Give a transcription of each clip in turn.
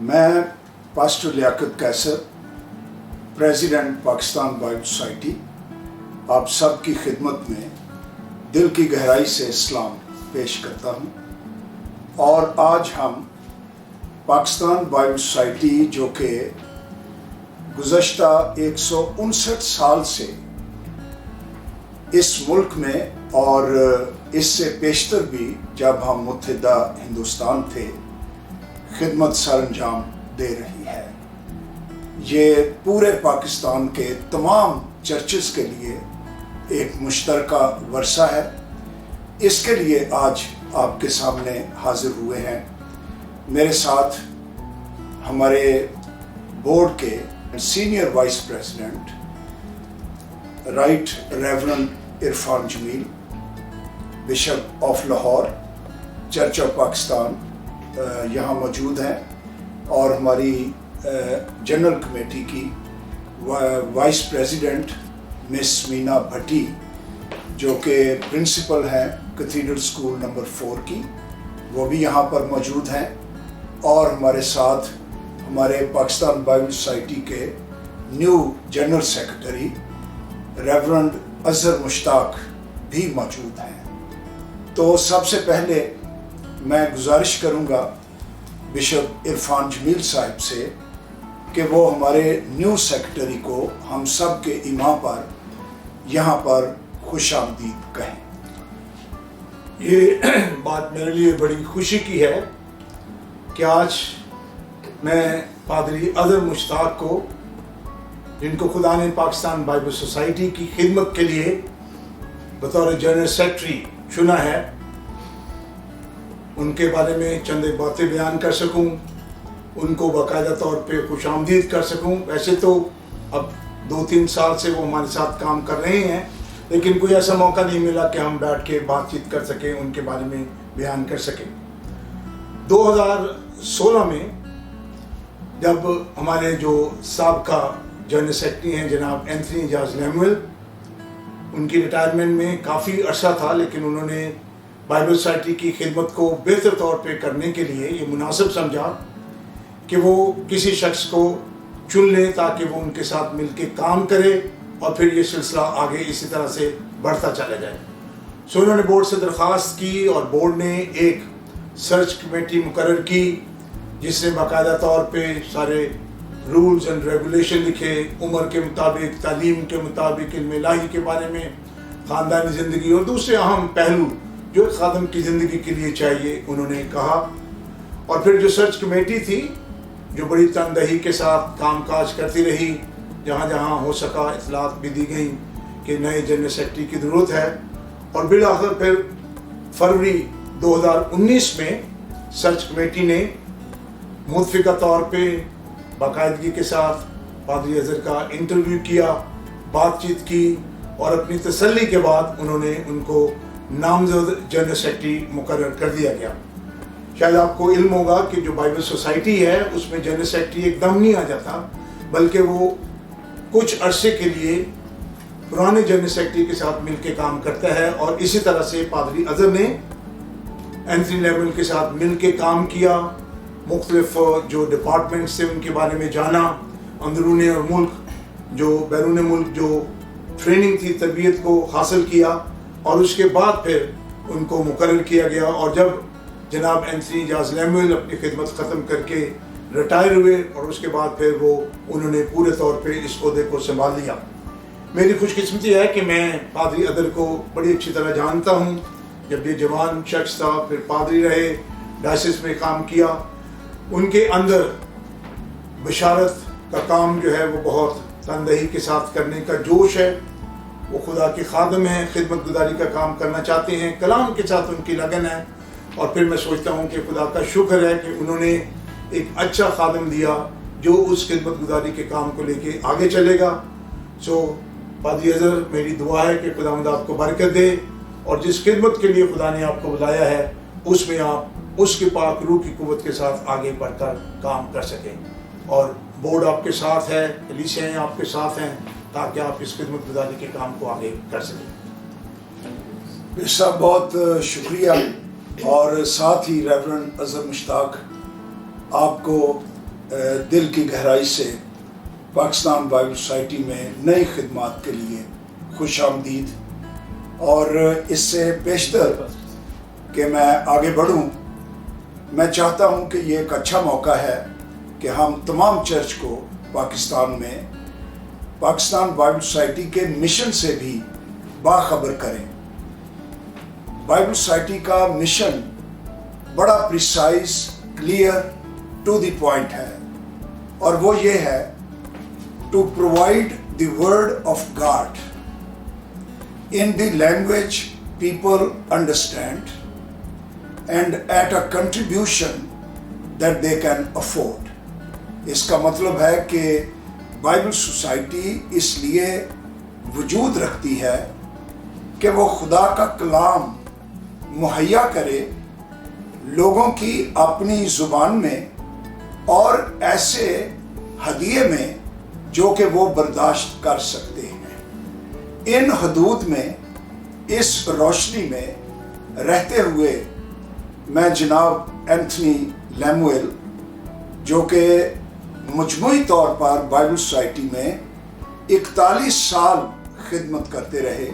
میں پاسٹر لیاقت قیصر president Pakistan Bible society آپ سب کی خدمت میں دل کی گہرائی سے سلام پیش کرتا ہوں، اور آج ہم پاکستان بائبل سوسائٹی جو کہ گزشتہ 159 سال سے اس ملک میں اور اس سے بیشتر بھی جب ہم متحدہ ہندوستان تھے خدمت سر انجام دے رہی ہے، یہ پورے پاکستان کے تمام چرچز کے لیے ایک مشترکہ ورثہ ہے۔ اس کے لیے آج آپ کے سامنے حاضر ہوئے ہیں۔ میرے ساتھ ہمارے بورڈ کے senior vice president right reverend Irfan Jamil, bishop of Lahore church of Pakistan یہاں موجود ہیں، اور ہماری جنرل کمیٹی کی vice president miss Mina Bhatti جو کہ پرنسپل ہیں کیتھیڈرل اسکول نمبر 4 کی، وہ بھی یہاں پر موجود ہیں، اور ہمارے ساتھ ہمارے پاکستان بائبل سوسائٹی کے new general secretary reverend Azhar Mushtaq بھی موجود ہیں۔ تو سب سے پہلے میں گزارش کروں گا بشپ عرفان جمیل صاحب سے کہ وہ ہمارے نیو سیکرٹری کو ہم سب کے ایما پر یہاں پر خوش آمدید کہیں۔ یہ بات میرے لیے بڑی خوشی کی ہے کہ آج میں پادری اظہر مشتاق کو، جن کو خدا نے پاکستان بائبل سوسائٹی کی خدمت کے لیے بطور جنرل سیکرٹری چنا ہے، ان کے بارے میں چند باتیں بیان کر سکوں، ان کو باقاعدہ طور پہ خوش آمدید کر سکوں۔ ویسے تو اب 2-3 سال سے وہ ہمارے ساتھ کام کر رہے ہیں، لیکن کوئی ایسا موقع نہیں ملا کہ ہم بیٹھ کے بات چیت کر سکیں، ان کے بارے میں بیان کر سکیں۔ 2016 میں جب ہمارے جو سابقہ جنرل سیکرٹری ہیں جناب اینتھنی اعجاز لیمویل، ان کی ریٹائرمنٹ میں کافی عرصہ تھا، لیکن انہوں نے بائبل سوسائٹی کی خدمت کو بہتر طور پہ کرنے کے لیے یہ مناسب سمجھا کہ وہ کسی شخص کو چن لیں تاکہ وہ ان کے ساتھ مل کے کام کرے، اور پھر یہ سلسلہ آگے اسی طرح سے بڑھتا چلا جائے۔ سو انہوں نے بورڈ سے درخواست کی، اور بورڈ نے ایک سرچ کمیٹی مقرر کی جس نے باقاعدہ طور پہ سارے رولز اینڈ ریگولیشن لکھے، عمر کے مطابق، تعلیم کے مطابق، علم الہی کے بارے میں، خاندانی زندگی اور دوسرے اہم پہلو جو خادم کی زندگی کے لیے چاہیے، انہوں نے کہا۔ اور پھر جو سرچ کمیٹی تھی جو بڑی تندہی کے ساتھ کام کاج کرتی رہی، جہاں جہاں ہو سکا اطلاعات بھی دی گئیں کہ نئے جنرل سیکرٹری کی ضرورت ہے، اور بالآخر پھر فروری 2019 میں سرچ کمیٹی نے متفقہ طور پہ باقاعدگی کے ساتھ پادری اظہر کا انٹرویو کیا، بات چیت کی، اور اپنی تسلی کے بعد انہوں نے ان کو نامزد جنرل سیکرٹری مقرر کر دیا گیا۔ شاید آپ کو علم ہوگا کہ جو بائبل سوسائٹی ہے اس میں جنرل سیکرٹری ایک دم نہیں آ جاتا، بلکہ وہ کچھ عرصے کے لیے پرانے جنرل سیکرٹری کے ساتھ مل کے کام کرتا ہے، اور اسی طرح سے پادری اظہر نے اینتھنی لیمویل کے ساتھ مل کے کام کیا، مختلف جو ڈپارٹمنٹس تھے ان کے بارے میں جانا، اندرون اور ملک جو بیرون ملک جو ٹریننگ تھی تربیت کو حاصل کیا، اور اس کے بعد پھر ان کو مقرر کیا گیا۔ اور جب جناب اینتھنی اعجاز لیمویل اپنی خدمت ختم کر کے ریٹائر ہوئے، اور اس کے بعد پھر انہوں نے پورے طور پہ اس عہدے کو سنبھال لیا۔ میری خوش قسمتی ہے کہ میں پادری اظہر کو بڑی اچھی طرح جانتا ہوں۔ جب یہ جوان شخص تھا، پھر پادری رہے، ڈائسس میں کام کیا، ان کے اندر بشارت کا کام جو ہے وہ بہت تندہی کے ساتھ کرنے کا جوش ہے۔ وہ خدا کے خادم ہیں، خدمت گزاری کا کام کرنا چاہتے ہیں، کلام کے ساتھ ان کی لگن ہے، اور پھر میں سوچتا ہوں کہ خدا کا شکر ہے کہ انہوں نے ایک اچھا خادم دیا جو اس خدمت گزاری کے کام کو لے کے آگے چلے گا۔ سو پادری اظہر، میری دعا ہے کہ خداوند آپ کو برکت دے، اور جس خدمت کے لیے خدا نے آپ کو بلایا ہے اس میں آپ اس کے پاک روح کی قوت کے ساتھ آگے بڑھ کر کام کر سکیں، اور بورڈ آپ کے ساتھ ہے، کلیسیاں آپ کے ساتھ ہیں، تاکہ آپ اس خدمت گزاری کے کام کو آگے کر سکیں۔ صاحب بہت شکریہ، اور ساتھ ہی ریورنڈ اظہر مشتاق، آپ کو दिल की गहराई से पाकिस्तान बाइबल सोसाइटी में नई खिदमत के लिए खुशामदीद। और इससे बेशतर कि मैं आगे बढ़ूं, मैं चाहता हूं कि ये एक अच्छा मौका है कि हम तमाम चर्च को पाकिस्तान में पाकिस्तान बाइबल सोसाइटी के मिशन से भी बाखबर करें। बाइबल सोसाइटी का मिशन बड़ा precise, clear, to the point है, और वो ये है to provide the word of God in the language people understand and at a contribution that they can afford। इसका मतलब है कि बाइबल सोसाइटी इसलिए वजूद रखती है कि वो खुदा का कलाम मुहैया करे लोगों की अपनी ज़ुबान में और ऐसे हदिये में जो कि वो बर्दाश्त कर सकते हैं। इन हदूद में, इस रोशनी में रहते हुए मैं जनाब एंथनी लैमुएल, जो कि मजमूई तौर पर बाइबल सोसाइटी में 41 साल खिदमत करते रहे,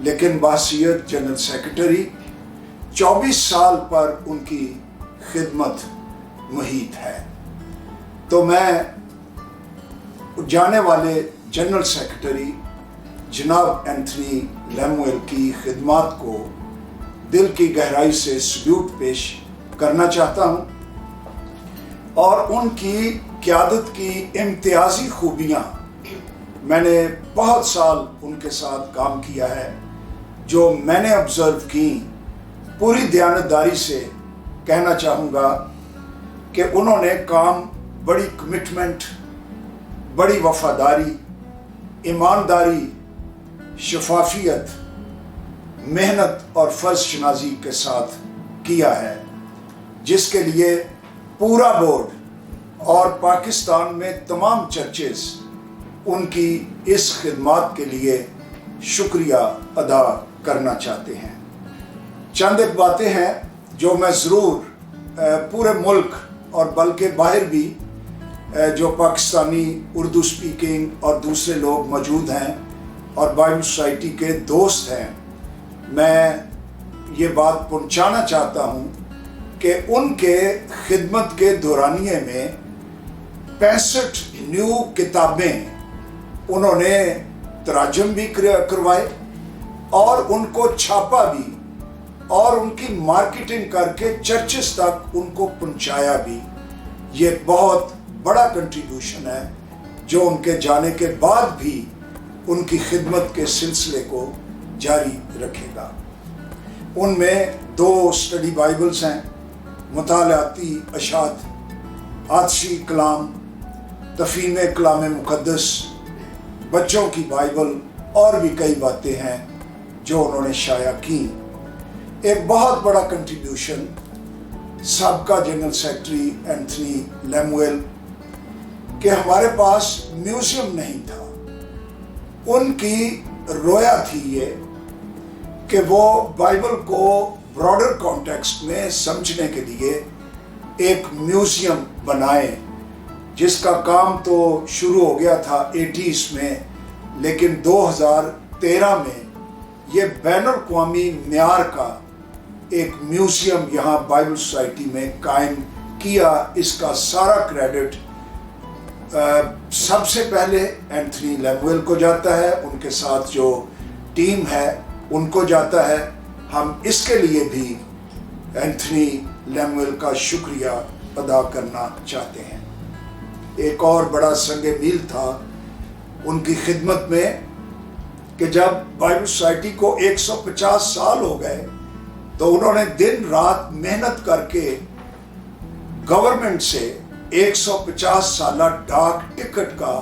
लेकिन बासियत जनरल सेक्रेटरी 24 साल पर उनकी खिदमत मुहित है, तो मैं जाने वाले जनरल सेक्रेटरी जनाब एंथनी लैमुएल की खिदमत को दिल की गहराई से सल्यूट पेश करना चाहता हूँ। और उनकी क़यादत की इम्तियाजी खूबियाँ, मैंने बहुत साल उनके साथ काम किया है, जो मैंने ऑब्ज़र्व की, पूरी दयानतदारी से कहना चाहूँगा कि उन्होंने काम बड़ी कमिटमेंट, बड़ी वफादारी, ईमानदारी, शफाफियत, मेहनत और फ़र्ज़ शनाजी के साथ किया है, जिसके लिए पूरा बोर्ड और पाकिस्तान में तमाम चर्चेस उनकी इस खिदमत के लिए शुक्रिया अदा करना चाहते हैं। चंद एक बातें हैं जो मैं ज़रूर पूरे मुल्क और बल्कि बाहर भी जो पाकिस्तानी उर्दू स्पीकिंग और दूसरे लोग मौजूद हैं और बाइबल सोसाइटी के दोस्त हैं, मैं ये बात पहुंचाना चाहता हूं कि उनके खिदमत के दौरानिए में 65 न्यू किताबें उन्होंने तराजम भी करवाए और उनको छापा भी और उनकी मार्केटिंग करके चर्चेस तक उनको पहुंचाया भी। ये बहुत बड़ा कंट्रीब्यूशन है जो उनके जाने के बाद भी उनकी खिदमत के सिलसिले को जारी रखेगा। उनमें 2 स्टडी बाइबल्स हैं, मुतालाती अशात, आतशी कलाम, तफीम कलाम मुक़द्दस, बच्चों की बाइबल और भी कई बातें हैं जो उन्होंने शाया की। एक बहुत बड़ा कंट्रीब्यूशन साबका जनरल सेक्रेटरी एंथनी लैमुएल कि हमारे पास म्यूज़ियम नहीं था। उनकी रोया थी ये कि वो बाइबल को ब्रॉडर कॉन्टेक्स्ट में समझने के लिए एक म्यूज़ियम बनाए, जिसका काम तो शुरू हो गया था 80s में, लेकिन 2013 में ये बैनुल-अक़वामी म्यार का एक म्यूज़ियम यहाँ बाइबल सोसाइटी में कायम किया। इसका सारा क्रेडिट सबसे पहले एंथनी लैमुएल को जाता है, उनके साथ जो टीम है उनको जाता है। हम इसके लिए भी एंथनी लैमुएल का शुक्रिया अदा करना चाहते हैं। एक और बड़ा संग मील था उनकी खिदमत में कि जब बाइबल सोसाइटी को 150 साल हो गए तो उन्होंने दिन रात मेहनत करके गवर्नमेंट से 150 साला डाक टिकट का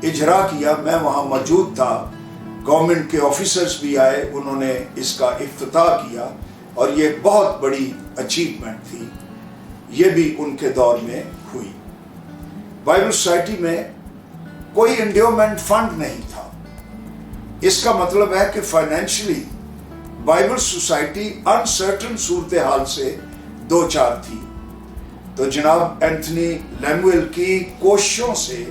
इजरा किया। मैं वहाँ मौजूद था, गवर्नमेंट के ऑफिसर्स भी आए, उन्होंने इसका इफ्तिताह किया और ये बहुत बड़ी अचीवमेंट थी। ये भी उनके दौर में हुई। बाइबल सोसाइटी में कोई एंडोमेंट फंड नहीं था। इसका मतलब है कि फाइनेंशियली बाइबल सोसाइटी अनसर्टन सूरत हाल से दो चार थी, तो जनाब एंथनी लैमुएल की कोशिशों से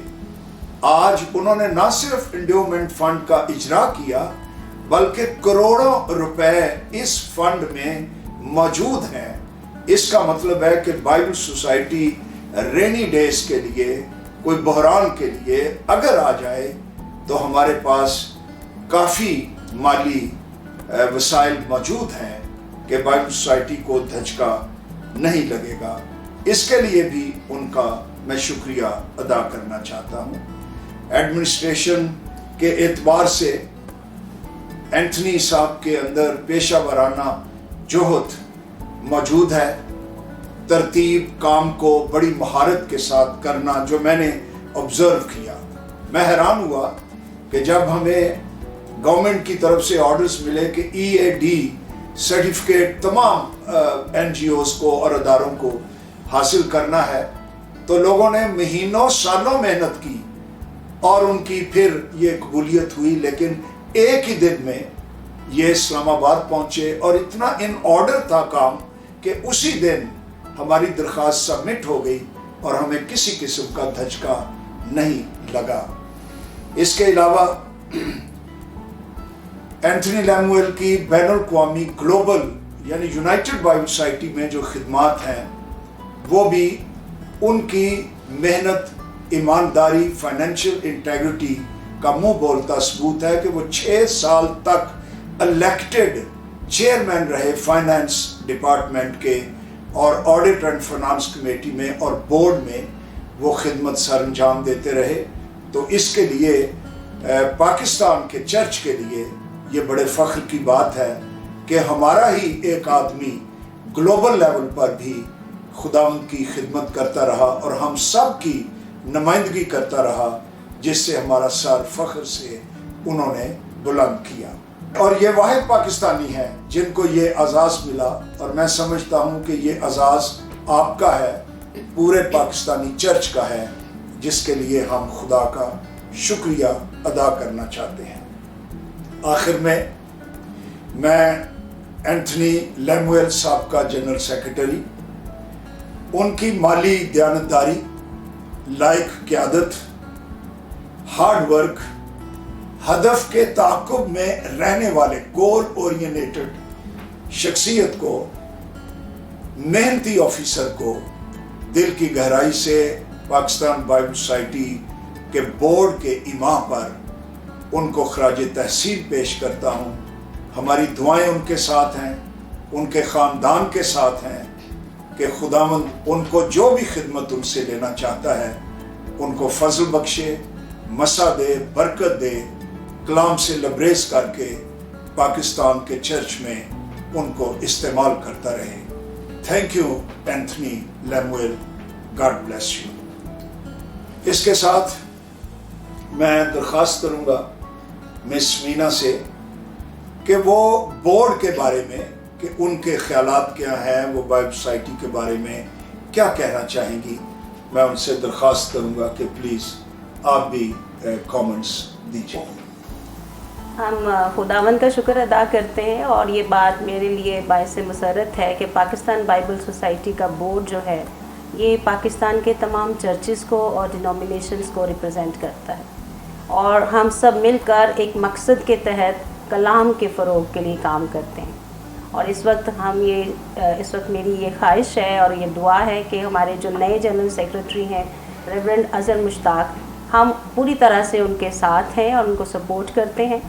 आज उन्होंने न सिर्फ इंडोमेंट फंड का इजरा किया, बल्कि करोड़ों रुपए इस फंड में मौजूद हैं। इसका मतलब है कि बाइबल सोसाइटी रेनी डेज के लिए, कोई बहरान के लिए अगर आ जाए तो हमारे पास काफ़ी माली वसाइल मौजूद हैं कि बाइबल सोसाइटी को धचका नहीं लगेगा। इसके लिए भी उनका मैं शुक्रिया अदा करना चाहता हूँ। एडमिनिस्ट्रेशन के एतबार से एंथनी साहब के अंदर पेशा वराना जोहद मौजूद है, तरतीब काम को बड़ी महारत के साथ करना जो मैंने ऑब्जर्व किया। मैं हैरान हुआ कि जब हमें गवर्नमेंट की तरफ से ऑर्डर्स मिले कि EAD सर्टिफिकेट तमाम NGOs को और अदारों को हासिल करना है, तो लोगों ने महीनों सालों मेहनत की और उनकी फिर ये कबूलियत हुई। लेकिन एक ही दिन में ये इस्लामाबाद पहुंचे और इतना इन ऑर्डर था काम कि उसी दिन हमारी दरख्वास्त सबमिट हो गई और हमें किसी किस्म का धचका नहीं लगा। इसके अलावा एंथनी लैमुएल की बैनुल-अक़वामी ग्लोबल यानी यूनाइटेड बाइबल सोसाइटी में जो खिदमात हैं वो भी उनकी मेहनत, ईमानदारी, फाइनेंशियल इंटेग्रिटी का मुंह बोलता सबूत है कि वो 6 साल तक इलेक्टेड चेयरमैन रहे फाइनेंस डिपार्टमेंट के और ऑडिट एंड फाइनेंस कमेटी में और बोर्ड में वो खिदमत सर अंजाम देते रहे। तो इसके लिए पाकिस्तान के चर्च के लिए ये बड़े फ़ख्र की बात है कि हमारा ही एक आदमी ग्लोबल लेवल पर भी खुदावंद की खिदमत करता रहा और हम सब की नुमाइंदगी करता रहा, जिससे हमारा सर फ़ख्र से उन्होंने बुलंद किया। और ये वाहिद पाकिस्तानी है जिनको ये एजाज़ मिला, और मैं समझता हूँ कि ये एजाज़ आपका है, पूरे पाकिस्तानी चर्च का है, जिसके लिए हम खुदा का शुक्रिया अदा करना चाहते हैं। आखिर में मैं एंथनी लैमुएल साहब का जनरल सेक्रेटरी, उनकी माली दयानतदारी, लायक क़यादत, हार्ड वर्क, हदफ के ताक़ुब में रहने वाले गोल ओरिएंटेड शख्सियत को, मेहनती ऑफिसर को दिल की गहराई से पाकिस्तान बाइबल सोसाइटी के बोर्ड के इमाम पर उनको खराज तहसीन पेश करता हूँ। हमारी दुआएं उनके साथ हैं, उनके ख़ानदान के साथ हैं कि खुदावंद उनको जो भी खिदमत उनसे लेना चाहता है उनको फजल बख्शे, मसा दे, बरकत दे, कलाम से लबरेज करके पाकिस्तान के चर्च में उनको इस्तेमाल करता रहे। Thank you Anthony Lemuel, God bless you. इसके साथ मैं दरख्वास्त करूँगा मिस मीना से कि वो बोर्ड के बारे में कि उनके ख्यालात क्या हैं, वो बाइबल सोसाइटी के बारे में क्या कहना चाहेंगी। मैं उनसे दरख्वास्त करूँगा कि प्लीज़ आप भी कमेंट्स दीजिए। हम खुदावंद का शुक्र अदा करते हैं और ये बात मेरे लिए बाइस मसरत है कि पाकिस्तान बाइबल सोसाइटी का बोर्ड जो है ये पाकिस्तान के तमाम चर्चेस को और डिनोमिनेशंस को रिप्रेजेंट करता है और हम सब मिलकर एक मकसद के तहत कलाम के फ़रोग के लिए काम करते हैं। और इस वक्त मेरी ये ख्वाहिश है और ये दुआ है कि हमारे जो नए जनरल सेक्रेटरी हैं रेवरेंड अज़हर मुश्ताक, हम पूरी तरह से उनके साथ हैं और उनको सपोर्ट करते हैं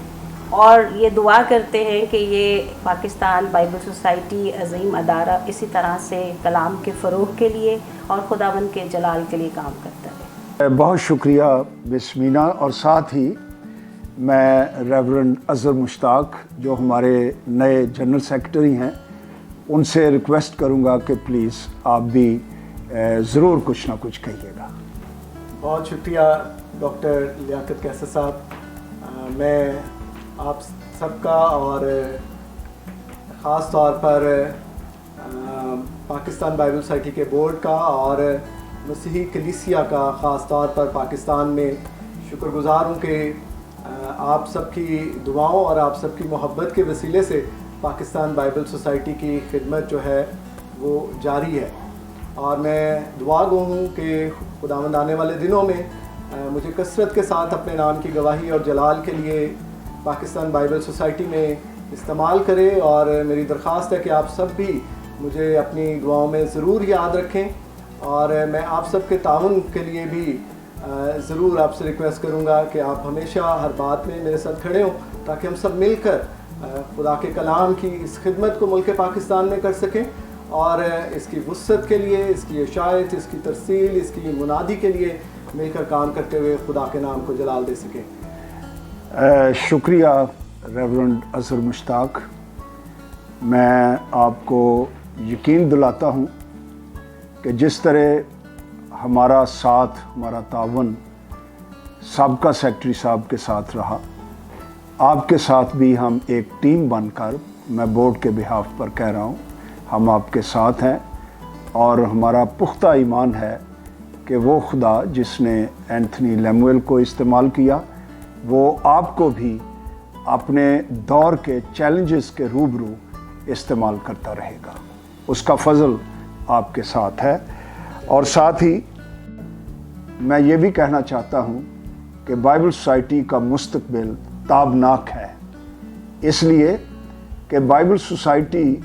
और ये दुआ करते हैं कि ये पाकिस्तान बाइबल सोसाइटी अज़ीम अदारा इसी तरह से कलाम के फ़रोग के लिए और खुदावंद के जलाल के लिए काम करता है। बहुत शुक्रिया मिस मीना। और साथ ही मैं रेवरेंड अज़हर मुश्ताक जो हमारे नए जनरल सेक्रेटरी हैं उनसे रिक्वेस्ट करूंगा कि प्लीज़ आप भी ज़रूर कुछ ना कुछ कहिएगा। बहुत शुक्रिया डॉक्टर लियाकत कैसर साहब। मैं आप सबका और ख़ास तौर पर पाकिस्तान बाइबल सोसाइटी के बोर्ड का और मसीही कलीसिया का ख़ास तौर पर पाकिस्तान में शुक्रगुज़ार हूँ कि आप सबकी दुआओं और आप सबकी मोहब्बत के वसीले से पाकिस्तान बाइबल सोसाइटी की खिदमत जो है वो जारी है। اور میں دعا گو ہوں کہ خداوند آنے والے دنوں میں مجھے کثرت کے ساتھ اپنے نام کی گواہی اور جلال کے لیے پاکستان بائبل سوسائٹی میں استعمال کرے، اور میری درخواست ہے کہ آپ سب بھی مجھے اپنی دعاؤں میں ضرور یاد رکھیں، اور میں آپ سب کے تعاون کے لیے بھی ضرور آپ سے ریکویسٹ کروں گا کہ آپ ہمیشہ ہر بات میں میرے ساتھ کھڑے ہوں، تاکہ ہم سب مل کر خدا کے کلام کی اس خدمت کو ملک پاکستان میں کر سکیں، اور اس کی وسعت کے لیے، اس کی اشاعت، اس کی ترسیل، اس کی منادی کے لیے مل کر کام کرتے ہوئے خدا کے نام کو جلال دے سکیں۔ شکریہ ریورنڈ اظہر مشتاق۔ میں آپ کو یقین دلاتا ہوں کہ جس طرح ہمارا ساتھ، ہمارا تعاون سابقہ سیکٹری صاحب کے ساتھ رہا، آپ کے ساتھ بھی ہم ایک ٹیم بن کر، میں بورڈ کے بہاف پر کہہ رہا ہوں، ہم آپ کے ساتھ ہیں، اور ہمارا پختہ ایمان ہے کہ وہ خدا جس نے اینتھنی لیمویل کو استعمال کیا، وہ آپ کو بھی اپنے دور کے چیلنجز کے روبرو استعمال کرتا رہے گا۔ اس کا فضل آپ کے ساتھ ہے۔ اور ساتھ ہی میں یہ بھی کہنا چاہتا ہوں کہ بائبل سوسائٹی کا مستقبل تابناک ہے، اس لیے کہ بائبل سوسائٹی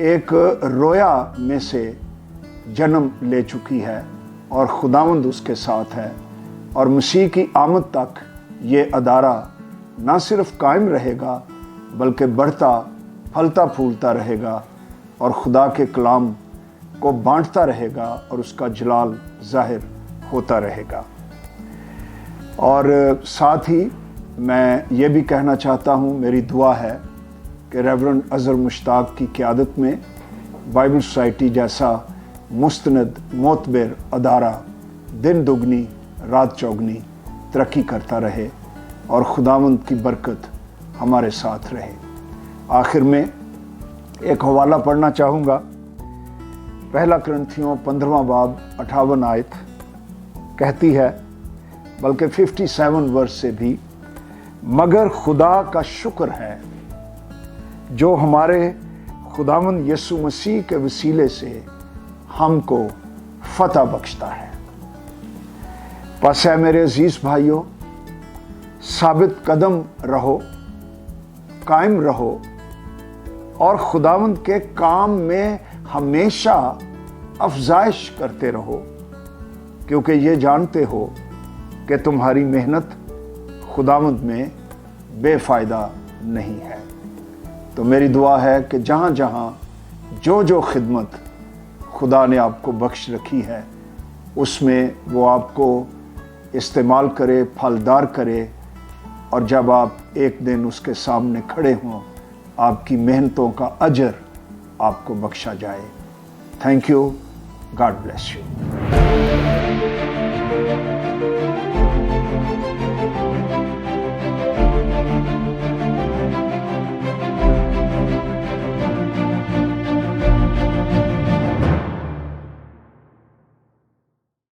ایک رویا میں سے جنم لے چکی ہے، اور خداوند اس کے ساتھ ہے، اور مسیح کی آمد تک یہ ادارہ نہ صرف قائم رہے گا بلکہ بڑھتا پھلتا پھولتا رہے گا، اور خدا کے کلام کو بانٹتا رہے گا، اور اس کا جلال ظاہر ہوتا رہے گا۔ اور ساتھ ہی میں یہ بھی کہنا چاہتا ہوں، میری دعا ہے کہ ریورنڈ اظہر مشتاق کی قیادت میں بائبل سوسائٹی جیسا مستند معتبر ادارہ دن دگنی رات چوگنی ترقی کرتا رہے، اور خداوند کی برکت ہمارے ساتھ رہے۔ آخر میں ایک حوالہ پڑھنا چاہوں گا۔ پہلا کرنتھیوں 15واں باب 58 آیت کہتی ہے، بلکہ 57 ورس سے بھی، مگر خدا کا شکر ہے جو ہمارے خداوند یسوع مسیح کے وسیلے سے ہم کو فتح بخشتا ہے۔ پس اے میرے عزیز بھائیوں، ثابت قدم رہو، قائم رہو، اور خداوند کے کام میں ہمیشہ افزائش کرتے رہو، کیونکہ یہ جانتے ہو کہ تمہاری محنت خداوند میں بے فائدہ نہیں ہے۔ تو میری دعا ہے کہ جہاں جہاں جو خدمت خدا نے آپ کو بخش رکھی ہے، اس میں وہ آپ کو استعمال کرے، پھلدار کرے، اور جب آپ ایک دن اس کے سامنے کھڑے ہوں، آپ کی محنتوں کا اجر آپ کو بخشا جائے۔ Thank you, God bless you.